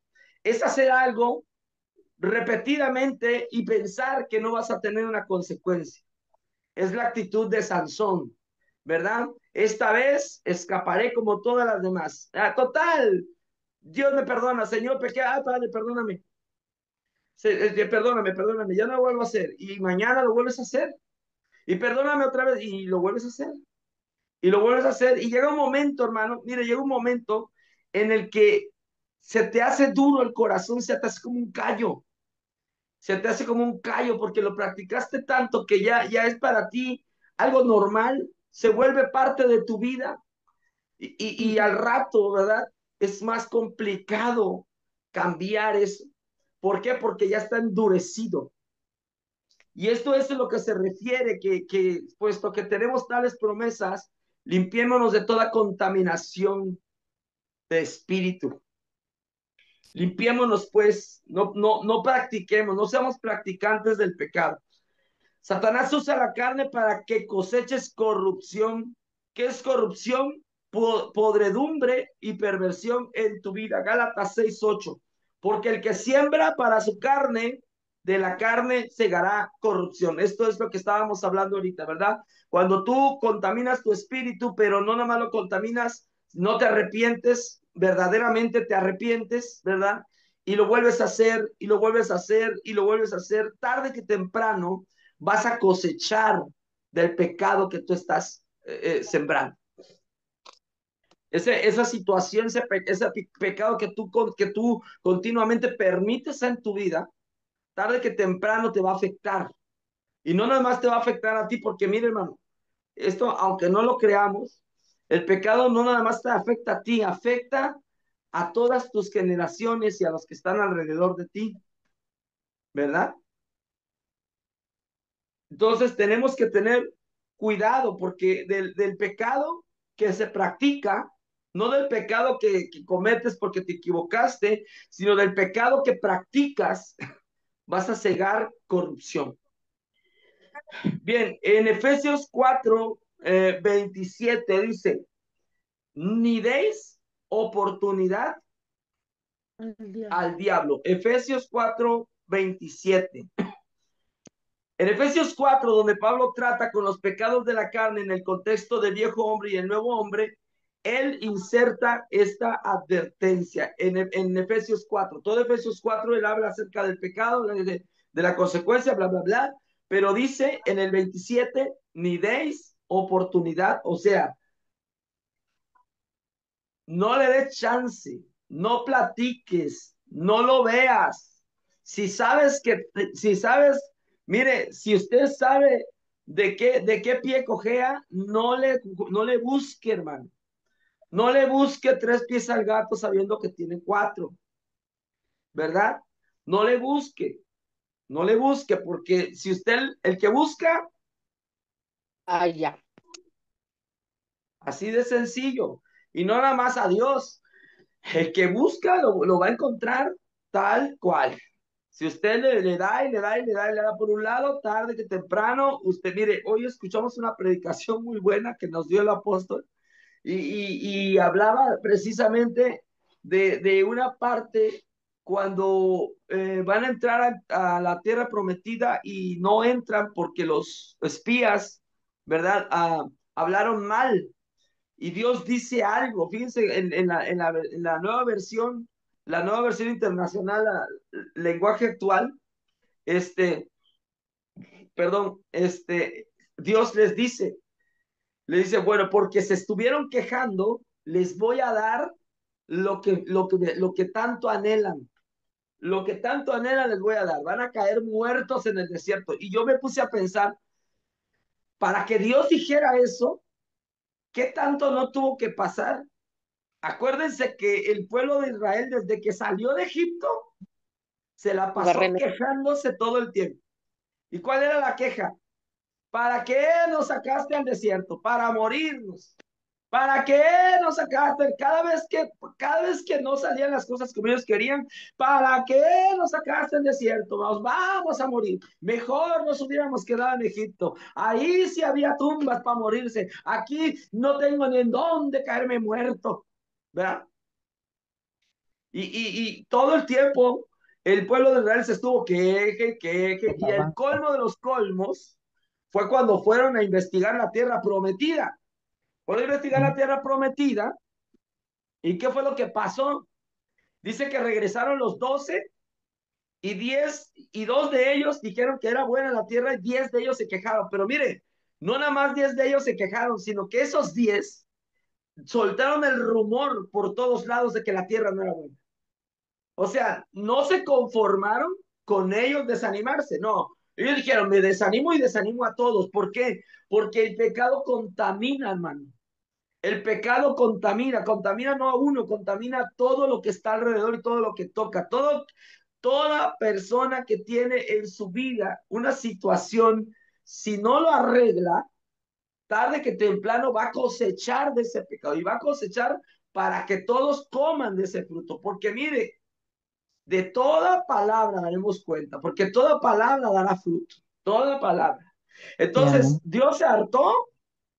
Es hacer algo repetidamente y pensar que no vas a tener una consecuencia. Es la actitud de Sansón, ¿verdad? Esta vez escaparé como todas las demás. Total, Dios me perdona, Señor, pequé, Padre, perdóname. Perdóname, ya no lo vuelvo a hacer. Y mañana lo vuelves a hacer. Y perdóname otra vez, y lo vuelves a hacer. Y lo vuelves a hacer. Y llega un momento, hermano, mire, llega un momento en el que se te hace duro el corazón, se te hace como un callo. Se te hace como un callo porque lo practicaste tanto que ya es para ti algo normal, se vuelve parte de tu vida y al rato, ¿verdad? Es más complicado cambiar eso. ¿Por qué? Porque ya está endurecido. Y esto es a lo que se refiere, que puesto que tenemos tales promesas, limpiémonos de toda contaminación de espíritu. Limpiémonos pues, no practiquemos, no seamos practicantes del pecado. Satanás usa la carne para que coseches corrupción. ¿Qué es corrupción? Podredumbre y perversión en tu vida. Gálatas 6:8. Porque el que siembra para su carne, de la carne segará corrupción. Esto es lo que estábamos hablando ahorita, ¿verdad? Cuando tú contaminas tu espíritu, pero no nada más lo contaminas, no te arrepientes, verdaderamente te arrepientes, ¿verdad? Y lo vuelves a hacer, y lo vuelves a hacer, y lo vuelves a hacer, tarde que temprano vas a cosechar del pecado que tú estás sembrando. Esa situación, ese pecado que tú continuamente permites en tu vida, tarde que temprano te va a afectar. Y no nada más te va a afectar a ti, porque mire, hermano, esto, aunque no lo creamos, el pecado no nada más te afecta a ti, afecta a todas tus generaciones y a los que están alrededor de ti, ¿verdad? Entonces tenemos que tener cuidado porque del pecado que se practica, no del pecado que cometes porque te equivocaste, sino del pecado que practicas, vas a cegar corrupción. Bien, en Efesios 4, 27 dice, ni deis oportunidad al diablo. Efesios 4, 27. En Efesios 4, donde Pablo trata con los pecados de la carne en el contexto del viejo hombre y el nuevo hombre, él inserta esta advertencia en Efesios 4. Todo Efesios 4, él habla acerca del pecado, de la consecuencia, bla, bla, bla, pero dice en el 27, ni deis oportunidad, o sea, no le des chance, no platiques, no lo veas. Si sabes, mire, si usted sabe de qué pie cojea, no le busque, hermano. No le busque tres pies al gato sabiendo que tiene cuatro, ¿verdad? No le busque, no le busque, porque si usted, el que busca, Ya. así de sencillo, y no nada más a Dios, El que busca lo va a encontrar tal cual. Si usted le da y le da y le da y le da por un lado, tarde que temprano, usted mire, hoy escuchamos una predicación muy buena que nos dio el apóstol y hablaba precisamente de una parte cuando van a entrar a la tierra prometida y no entran porque los espías, ¿verdad? Hablaron mal y Dios dice algo. Fíjense en la nueva versión internacional, lenguaje actual, este, perdón, Dios le dice, bueno, porque se estuvieron quejando, les voy a dar lo que tanto anhelan. Lo que tanto anhelan les voy a dar. Van a caer muertos en el desierto. Y yo me puse a pensar, para que Dios dijera eso, ¿qué tanto no tuvo que pasar? Acuérdense que el pueblo de Israel, desde que salió de Egipto, se la pasó quejándose todo el tiempo. ¿Y cuál era la queja? ¿Para qué nos sacaste al desierto? Para morirnos. ¿Para qué nos sacaste? Cada vez que no salían las cosas como ellos querían, ¿para qué nos sacaste al desierto? Nos vamos a morir. Mejor nos hubiéramos quedado en Egipto. Ahí sí había tumbas para morirse. Aquí no tengo ni en dónde caerme muerto. ¿Verdad? Y todo el tiempo el pueblo de Israel se estuvo queje, y el colmo de los colmos fue cuando fueron a investigar la tierra prometida. Fueron a investigar la tierra prometida, ¿y qué fue lo que pasó? Dice que regresaron los 12 y 10, y 2 de ellos dijeron que era buena la tierra y 10 de ellos se quejaron. Pero mire, no nada más 10 de ellos se quejaron, sino que esos 10 soltaron el rumor por todos lados de que la tierra no era buena. O sea, no se conformaron con ellos desanimarse, no. Ellos dijeron, me desanimo y desanimo a todos. ¿Por qué? Porque el pecado contamina, hermano. El pecado contamina no a uno, contamina todo lo que está alrededor y todo lo que toca. Toda persona que tiene en su vida una situación, si no lo arregla, tarde que temprano va a cosechar de ese pecado y va a cosechar para que todos coman de ese fruto. Porque mire, de toda palabra daremos cuenta, porque toda palabra dará fruto, toda palabra. Entonces, Dios se hartó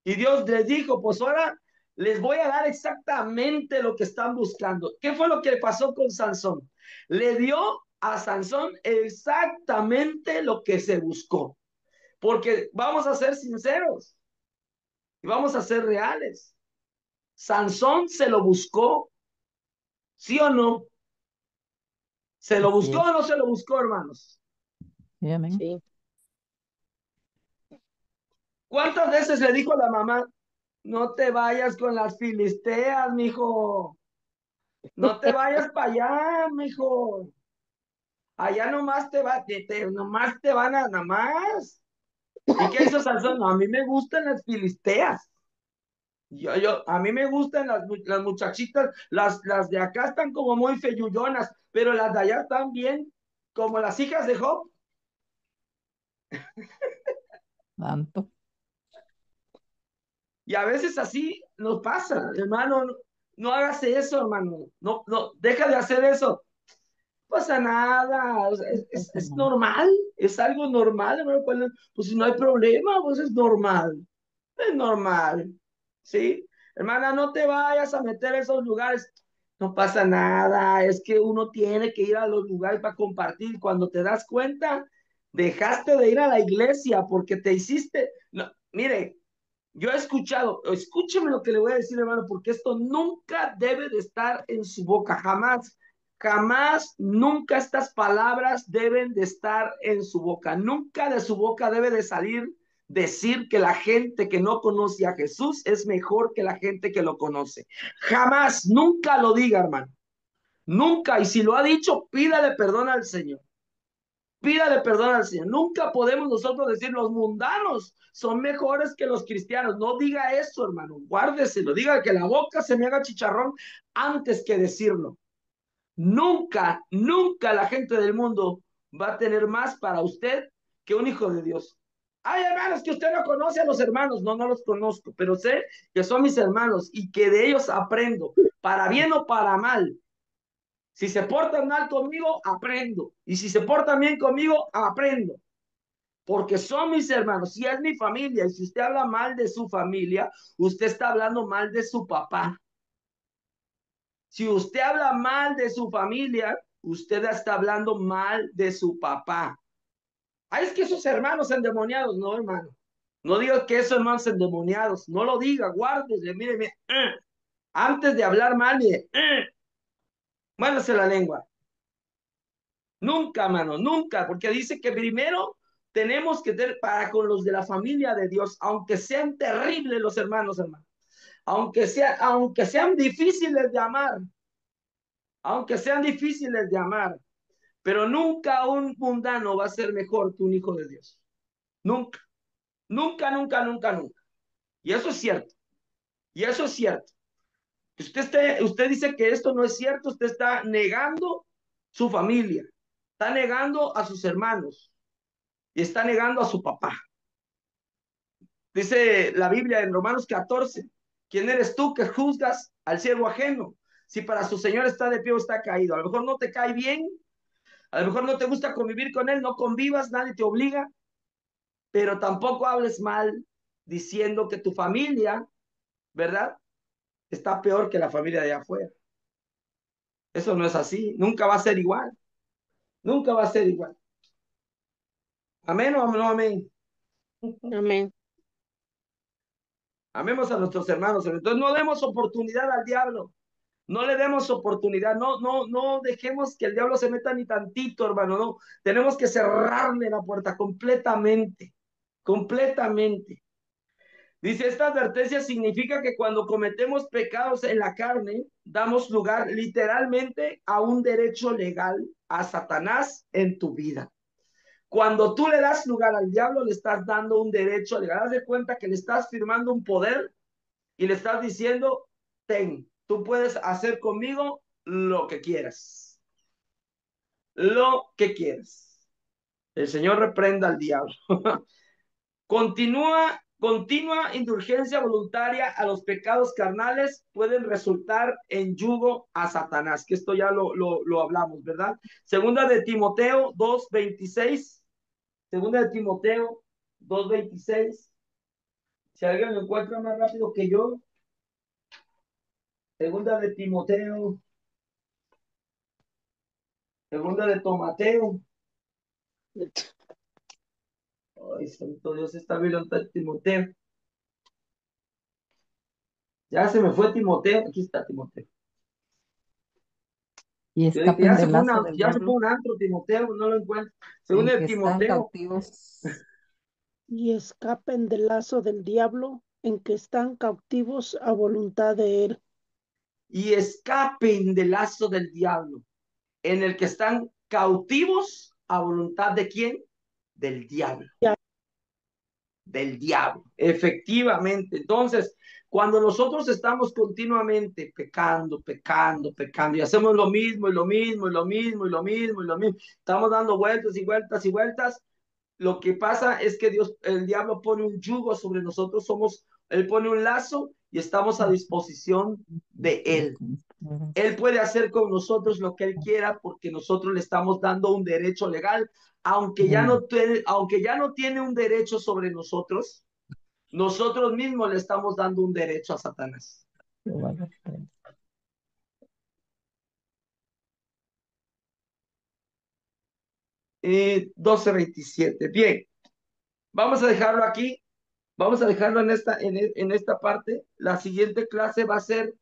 y Dios les dijo, pues ahora les voy a dar exactamente lo que están buscando. ¿Qué fue lo que pasó con Sansón? Le dio a Sansón exactamente lo que se buscó. Porque vamos a ser sinceros y vamos a ser reales. Sansón se lo buscó, ¿sí o no? ¿Se lo buscó o no se lo buscó, hermanos? Sí. ¿Cuántas veces le dijo a la mamá, no te vayas con las filisteas, mijo? No te vayas para allá, mijo. Allá nomás nomás te van a nada más. ¿Y qué hizo Sansón? No, a mí me gustan las filisteas. A mí me gustan las muchachitas, las de acá están como muy feyullonas, pero las de allá están bien, como las hijas de Job. Tanto. Y a veces así nos pasa, hermano. No, no hagas eso, hermano. No, no, deja de hacer eso. No pasa nada. O sea, es normal. Es algo normal, hermano. Pues si no hay problema, pues es normal. Es normal. ¿Sí? Hermana, no te vayas a meter a esos lugares. No pasa nada. Es que uno tiene que ir a los lugares para compartir. Cuando te das cuenta, dejaste de ir a la iglesia porque te hiciste. No, mire, yo he escuchado, escúcheme lo que le voy a decir, hermano, porque esto nunca debe de estar en su boca, jamás, jamás, nunca estas palabras deben de estar en su boca, nunca de su boca debe de salir decir que la gente que no conoce a Jesús es mejor que la gente que lo conoce. Jamás, nunca lo diga, hermano, nunca, y si lo ha dicho, pídale perdón al Señor. Pídale perdón al Señor. Nunca podemos nosotros decir los mundanos son mejores que los cristianos. No diga eso, hermano. Guárdeselo. Diga que la boca se me haga chicharrón antes que decirlo. Nunca, nunca la gente del mundo va a tener más para usted que un hijo de Dios. Hay hermanos que usted no conoce a los hermanos. No, no los conozco, pero sé que son mis hermanos y que de ellos aprendo, para bien o para mal. Si se portan mal conmigo, aprendo. Y si se portan bien conmigo, aprendo. Porque son mis hermanos, si es mi familia, y si usted habla mal de su familia, usted está hablando mal de su papá. Si usted habla mal de su familia, usted está hablando mal de su papá. Ay, es que esos hermanos endemoniados, no, hermano. No diga que esos hermanos endemoniados, no lo diga, guárdese, mire, mire, antes de hablar mal, mire, muérdase la lengua. Nunca, mano, nunca, porque dice que primero tenemos que tener para con los de la familia de Dios, aunque sean terribles los hermanos, hermano, aunque sean difíciles de amar, aunque sean difíciles de amar, pero nunca un mundano va a ser mejor que un hijo de Dios. Nunca, nunca, nunca, nunca, nunca. Y eso es cierto, y eso es cierto. Usted dice que esto no es cierto, usted está negando su familia, está negando a sus hermanos y está negando a su papá. Dice la Biblia en Romanos 14, ¿quién eres tú que juzgas al siervo ajeno? Si para su Señor está de pie o está caído. A lo mejor no te cae bien, a lo mejor no te gusta convivir con él, no convivas, nadie te obliga, pero tampoco hables mal diciendo que tu familia, ¿verdad? Está peor que la familia de afuera. Eso no es así, nunca va a ser igual, nunca va a ser igual. ¿Amén o no amén? Amén. Amemos a nuestros hermanos. Entonces no demos oportunidad al diablo. No le demos oportunidad, no dejemos que el diablo se meta ni tantito, hermano, no. Tenemos que cerrarle la puerta completamente, completamente. Dice, esta advertencia significa que cuando cometemos pecados en la carne, damos lugar literalmente a un derecho legal a Satanás en tu vida. Cuando tú le das lugar al diablo, le estás dando un derecho legal. Haz de cuenta que le estás firmando un poder y le estás diciendo, ten, tú puedes hacer conmigo lo que quieras. Lo que quieras. El Señor reprenda al diablo. Continua indulgencia voluntaria a los pecados carnales pueden resultar en yugo a Satanás, que esto ya lo hablamos, ¿verdad? Segunda de Timoteo 2:26. Segunda de Timoteo 2:26. Si alguien lo encuentra más rápido que yo. Segunda de Timoteo. Segunda de Tomateo. Ay, santo Dios, esta Biblia está en Timoteo. Ya se me fue Timoteo. Aquí está Timoteo. Y Yo dije, escapen del lazo del ya se fue diablo un antro, Timoteo, no lo encuentro. en Segunda de que están Timoteo. cautivos. Y escapen del lazo del diablo en que están cautivos a voluntad de él. Y escapen del lazo del diablo, en el que están cautivos a voluntad de quién? Del diablo. Ya. Del diablo, efectivamente. Entonces, cuando nosotros estamos continuamente pecando, pecando, pecando, y hacemos lo mismo, y lo mismo, y lo mismo, y lo mismo, y lo mismo, estamos dando vueltas y vueltas y vueltas, lo que pasa es que Dios, el diablo pone un yugo sobre nosotros, él pone un lazo y estamos a disposición de él. Él puede hacer con nosotros lo que él quiera porque nosotros le estamos dando un derecho legal, aunque ya no tiene un derecho sobre nosotros, nosotros mismos le estamos dando un derecho a Satanás. 12:27. Bien, vamos a dejarlo aquí. Vamos a dejarlo en esta parte. La siguiente clase va a ser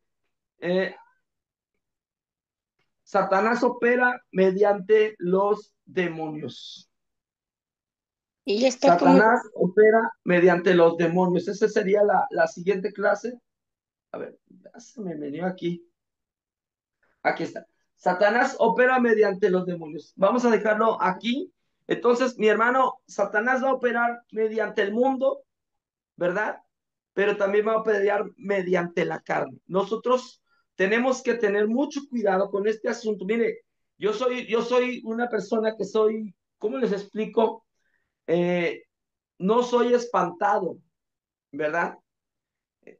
Satanás opera mediante los demonios. Y ya está como Satanás opera mediante los demonios. Esa sería la siguiente clase. A ver, ya se me venía aquí. Aquí está. Satanás opera mediante los demonios. Vamos a dejarlo aquí. Entonces, mi hermano, Satanás va a operar mediante el mundo, ¿verdad? Pero también va a operar mediante la carne. Nosotros tenemos que tener mucho cuidado con este asunto. Mire, yo soy una persona que soy, ¿cómo les explico? no soy espantado, ¿verdad?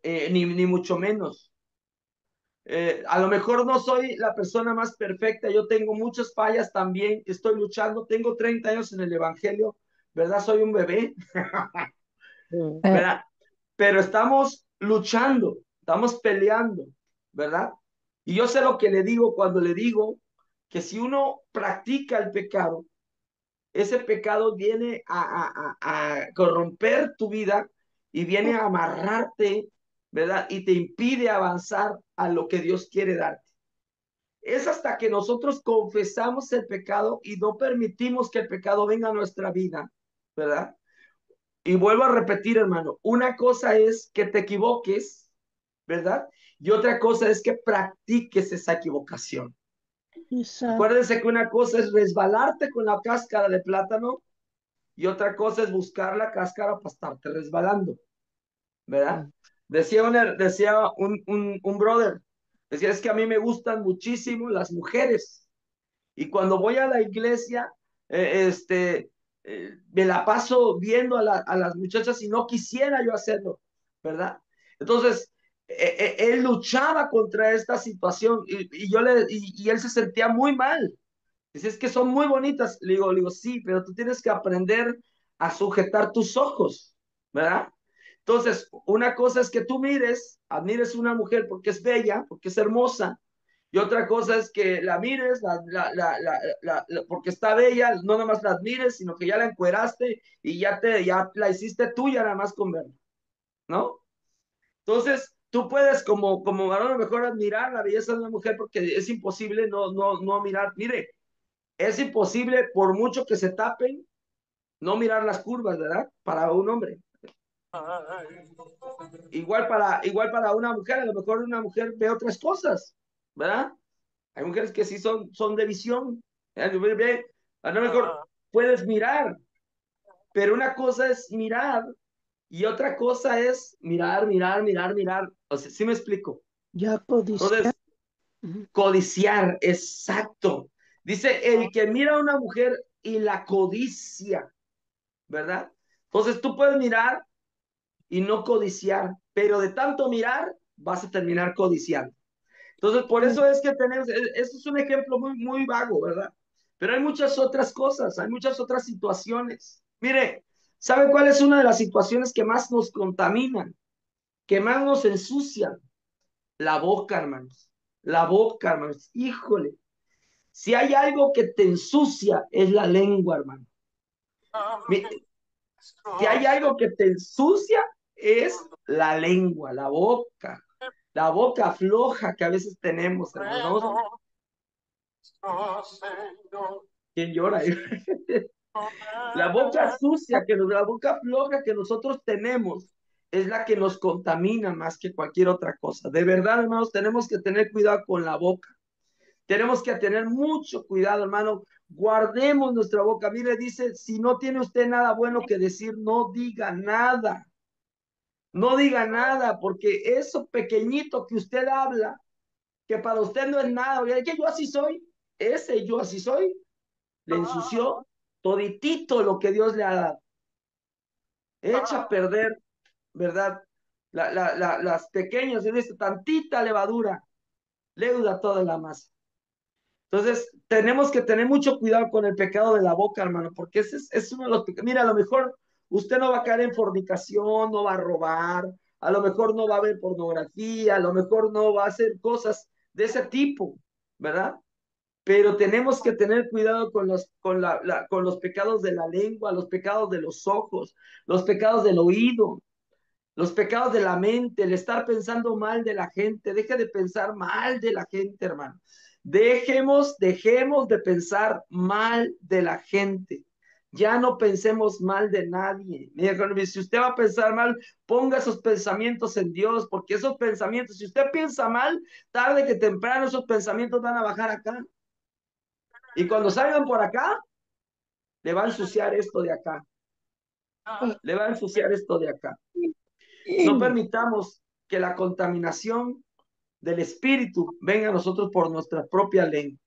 Ni mucho menos. A lo mejor no soy la persona más perfecta, yo tengo muchas fallas también, estoy luchando, tengo 30 años en el Evangelio, ¿verdad? Soy un bebé, ¿verdad? Pero estamos luchando, estamos peleando, ¿verdad? Y yo sé lo que le digo cuando le digo que si uno practica el pecado, ese pecado viene a corromper tu vida y viene a amarrarte, ¿verdad? Y te impide avanzar a lo que Dios quiere darte. Es hasta que nosotros confesamos el pecado y no permitimos que el pecado venga a nuestra vida, ¿verdad? Y vuelvo a repetir, hermano, una cosa es que te equivoques, ¿verdad? Y otra cosa es que practiques esa equivocación. Exacto. Acuérdense que una cosa es resbalarte con la cáscara de plátano y otra cosa es buscar la cáscara para estarte resbalando, ¿verdad? Decía un brother, decía, es que a mí me gustan muchísimo las mujeres y cuando voy a la iglesia, me la paso viendo a las muchachas y no quisiera yo hacerlo, ¿verdad? Entonces, él luchaba contra esta situación y él se sentía muy mal. Dice, es que son muy bonitas. Le digo, sí, pero tú tienes que aprender a sujetar tus ojos, ¿verdad? Entonces, una cosa es que tú admires una mujer porque es bella, porque es hermosa, y otra cosa es que la mires porque está bella, no nada más la admires, sino que ya la encueraste y ya la hiciste tuya nada más con verla, ¿no? Entonces, tú puedes como varón a lo mejor admirar la belleza de una mujer porque es imposible no mirar. Mire, es imposible, por mucho que se tapen, no mirar las curvas, ¿verdad? Para un hombre. Igual para una mujer, a lo mejor una mujer ve otras cosas, ¿verdad? Hay mujeres que sí son de visión. ¿Verdad? A lo mejor puedes mirar, pero una cosa es mirar y otra cosa es mirar. O sea, ¿sí me explico? Ya codiciar. Entonces, codiciar, exacto. Dice, el que mira a una mujer y la codicia, ¿verdad? Entonces tú puedes mirar y no codiciar, pero de tanto mirar vas a terminar codiciando. Entonces, por eso es que eso es un ejemplo muy vago, ¿verdad? Pero hay muchas otras cosas, hay muchas otras situaciones. Mire, ¿sabe cuál es una de las situaciones que más nos contaminan, que más nos ensucian? La boca, hermanos. La boca, hermanos. Híjole. Si hay algo que te ensucia, es la lengua, hermano. Si hay algo que te ensucia, es la lengua, la boca. La boca floja que a veces tenemos, hermanos. ¿Quién llora? La boca sucia, la boca floja que nosotros tenemos, es la que nos contamina más que cualquier otra cosa. De verdad, hermanos, tenemos que tener cuidado con la boca. Tenemos que tener mucho cuidado, hermano. Guardemos nuestra boca. Mire, dice, si no tiene usted nada bueno que decir, no diga nada. No diga nada, porque eso pequeñito que usted habla, que para usted no es nada, oye, que yo así soy, ese yo así soy, le ensució toditito lo que Dios le ha dado. Echa a perder, ¿verdad? Las pequeñas, dice, tantita levadura, leuda toda la masa. Entonces, tenemos que tener mucho cuidado con el pecado de la boca, hermano, porque ese es uno de los pecados. Mira, a lo mejor usted no va a caer en fornicación, no va a robar, a lo mejor no va a ver pornografía, a lo mejor no va a hacer cosas de ese tipo, ¿verdad? Pero tenemos que tener cuidado con los pecados de la lengua, los pecados de los ojos, los pecados del oído, los pecados de la mente, el estar pensando mal de la gente. Deje de pensar mal de la gente, hermano. Dejemos de pensar mal de la gente. Ya no pensemos mal de nadie. Mira, si usted va a pensar mal, ponga esos pensamientos en Dios, porque esos pensamientos, si usted piensa mal, tarde que temprano esos pensamientos van a bajar acá. Y cuando salgan por acá, le va a ensuciar esto de acá. Le va a ensuciar esto de acá. No permitamos que la contaminación del espíritu venga a nosotros por nuestra propia lengua.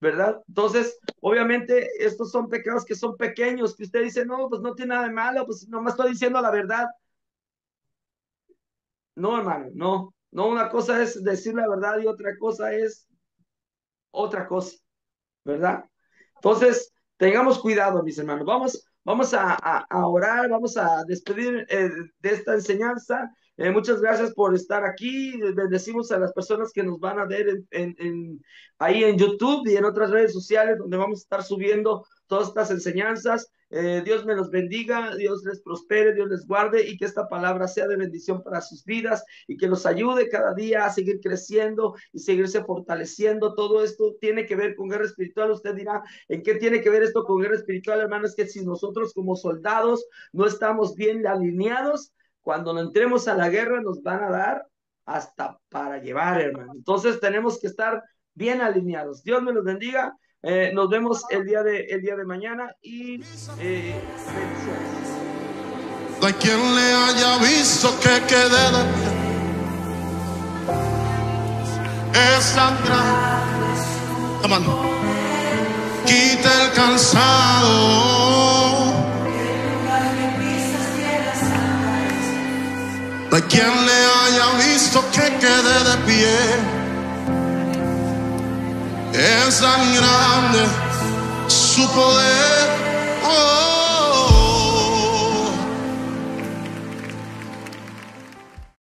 ¿verdad? Entonces, obviamente, estos son pecados que son pequeños, que usted dice, no, pues no tiene nada de malo, pues nomás estoy diciendo la verdad. No, hermano, no. No, una cosa es decir la verdad y otra cosa es otra cosa, ¿verdad? Entonces, tengamos cuidado, mis hermanos. Vamos a orar, vamos a despedir de esta enseñanza. Muchas gracias por estar aquí. Bendecimos a las personas que nos van a ver ahí en YouTube y en otras redes sociales donde vamos a estar subiendo todas estas enseñanzas. Dios me los bendiga, Dios les prospere, Dios les guarde y que esta palabra sea de bendición para sus vidas y que los ayude cada día a seguir creciendo y seguirse fortaleciendo. Todo esto tiene que ver con guerra espiritual. Usted dirá, ¿en qué tiene que ver esto con guerra espiritual, hermano? Es que si nosotros como soldados no estamos bien alineados, cuando no entremos a la guerra nos van a dar hasta para llevar, hermano. Entonces tenemos que estar bien alineados. Dios me los bendiga. Nos vemos el día de mañana y bendiciones. No hay quien le haya visto que quede de pie. Es tan grande. Come on. Quita el cansado. No hay quien le haya visto que quede de pie. Es tan grande su poder.